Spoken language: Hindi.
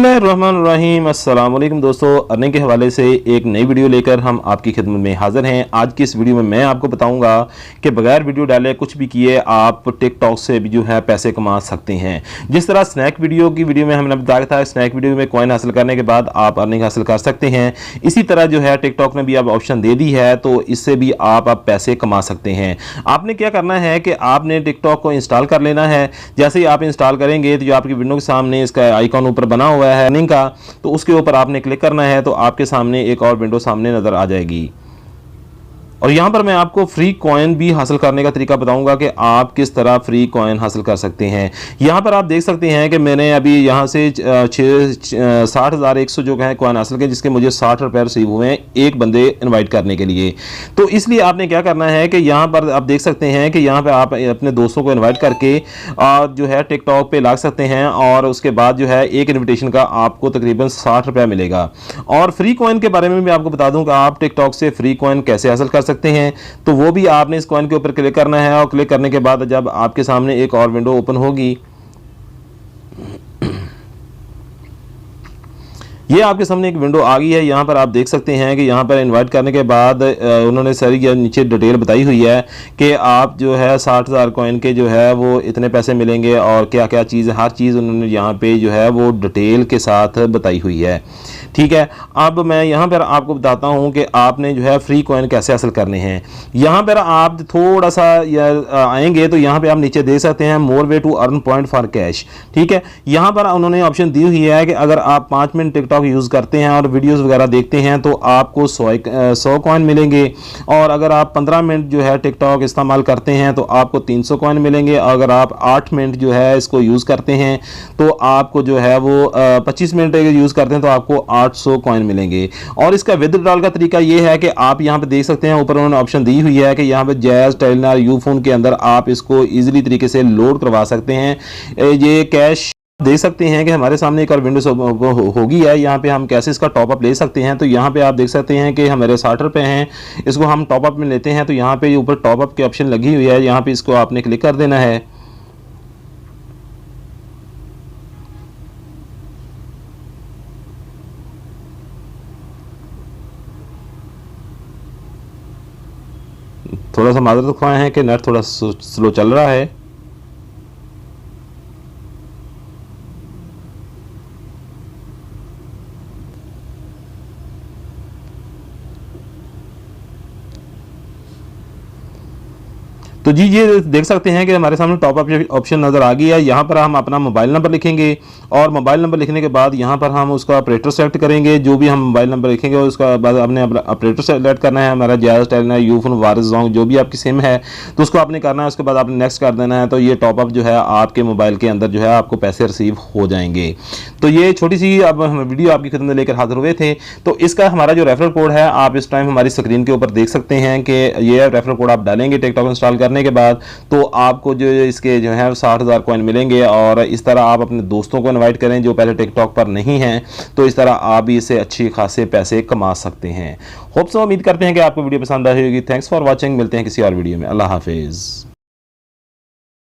बिस्मिल्लाहिर्रहमानिर्रहीम। अस्सलाम वालेकुम दोस्तों, अर्निंग के हवाले से एक नई वीडियो लेकर हम आपकी खिदमत में हाजिर हैं। आज की इस वीडियो में मैं आपको बताऊंगा कि बगैर वीडियो डाले कुछ भी किए आप टिकटॉक से भी जो है पैसे कमा सकते हैं। जिस तरह स्नैक वीडियो में हमने बताया था, स्नैक वीडियो में कॉइन हासिल करने के बाद आप अर्निंग हासिल कर सकते हैं। इसी तरह जो है टिकटॉक ने भी अब ऑप्शन दे दी है, तो इससे भी आप पैसे कमा सकते हैं। आपने क्या करना है कि आपने टिकटॉक को इंस्टॉल कर लेना है। जैसे ही आप इंस्टॉल करेंगे तो जो आपकी विंडो के सामने इसका आइकॉन ऊपर बना हुआ है अर्निंग का, तो उसके ऊपर आपने क्लिक करना है, तो आपके सामने एक और विंडो सामने नजर आ जाएगी। और यहाँ पर मैं आपको फ्री कॉइन भी हासिल करने का तरीका बताऊंगा कि आप किस तरह फ्री कॉइन हासिल कर सकते हैं। यहाँ पर आप देख सकते हैं कि मैंने अभी यहाँ से 60,100 जो है कॉइन हासिल किए, जिसके मुझे 60 रुपये रिसीव हुए हैं एक बंदे इनवाइट करने के लिए। तो इसलिए आपने क्या करना है कि यहाँ पर आप देख सकते हैं कि यहाँ पर आप अपने दोस्तों को इन्वाइट करके जो है टिकटॉक पर ला सकते हैं, और उसके बाद जो है एक इन्विटेशन का आपको तकरीबन 60 रुपये मिलेगा। और फ्री कॉइन के बारे में भी आपको बता दूँ कि आप टिकटॉक से फ्री कॉइन कैसे हासिल कर सकते हैं। तो वो भी आपने इस कॉइन के ऊपर क्लिक करना है, और क्लिक करने के बाद जब आपके सामने एक और विंडो ओपन होगी, ये आपके सामने एक विंडो आ गई है। यहाँ पर आप देख सकते हैं कि यहाँ पर इनवाइट करने के बाद उन्होंने सारी नीचे डिटेल बताई हुई है कि आप जो है 60,000 कॉइन के जो है वो इतने पैसे मिलेंगे, और क्या क्या चीज़, हर चीज़ उन्होंने यहाँ पे जो है वो डिटेल के साथ बताई हुई है। ठीक है, अब मैं यहाँ पर आपको बताता हूँ कि आपने जो है फ्री कॉइन कैसे हासिल करने हैं। यहाँ पर आप थोड़ा सा आएंगे तो यहाँ पे आप नीचे देख सकते हैं more way to earn point for cash. ठीक है, यहाँ पर उन्होंने ऑप्शन दी हुई है कि अगर आप 5 मिनट टिकटॉक यूज़ करते हैं और वीडियोस वगैरह देखते हैं तो आपको 100 कॉइन मिलेंगे, और अगर आप 15 मिनट जो है टिकटॉक इस्तेमाल करते हैं तो आपको 300 कॉइन मिलेंगे। अगर आप 8 मिनट जो है इसको यूज़ करते हैं तो आपको जो है वो 25 मिनट यूज़ करते हैं तो आपको 800 कॉइन मिलेंगे। और इसका विदड्रॉल का तरीका ये है कि आप यहाँ पे देख सकते हैं ऊपर उन्होंने ऑप्शन दी हुई है कि यहाँ पे जैज़, टेलीनॉर, यूफोन के अंदर आप इसको ईजिली तरीके से लोड करवा सकते हैं। ये कैश देख सकते हैं कि हमारे सामने एक और विंडो होगी है। यहाँ पे हम कैसे इसका टॉप अप ले सकते हैं, तो यहाँ पे आप देख सकते हैं कि हमारे 60 रुपये हैं, इसको हम टॉप अप में लेते हैं। तो यहाँ पे ऊपर टॉप अप की ऑप्शन लगी हुई है, यहाँ पे इसको आपने क्लिक कर देना है। थोड़ा सा माजरत ख्वाह है कि नेट थोड़ा स्लो चल रहा है। तो जी ये देख सकते हैं कि हमारे सामने टॉप अप ऑप्शन नज़र आ गई है। यहाँ पर हम अपना मोबाइल नंबर लिखेंगे, और मोबाइल नंबर लिखने के बाद यहाँ पर हम उसका ऑपरेटर सेलेक्ट करेंगे। जो भी हम मोबाइल नंबर लिखेंगे उसका बाद हमने ऑपरेटर सेलेक्ट करना है। हमारा जायज़, टेलीनॉर, यूफोन, वारिस, जोंग जो भी आपकी सिम है तो उसको आपने करना है। उसके बाद आपने नेक्स्ट कर देना है। तो ये टॉप अप जो है आपके मोबाइल के अंदर जो है आपको पैसे रिसीव हो जाएंगे। तो ये छोटी सी अब हम वीडियो आपकी खिदमत में लेकर हाजिर हुए थे। तो इसका हमारा जो रेफरल कोड है आप इस टाइम हमारी स्क्रीन के ऊपर देख सकते हैं कि ये रेफरल कोड आप डालेंगे टिकटॉक इंस्टॉल करने के बाद, तो आपको जो इसके जो है 60,000 कॉइन मिलेंगे। और इस तरह आप अपने दोस्तों को इनवाइट करें जो पहले टिकटॉक पर नहीं हैं, तो इस तरह आप भी इससे अच्छी खासे पैसे कमा सकते हैं। होप सो, उम्मीद करते हैं कि आपको वीडियो पसंद आई होगी। थैंक्स फॉर वॉचिंग, मिलते हैं किसी और वीडियो में। अल्लाह हाफिज़।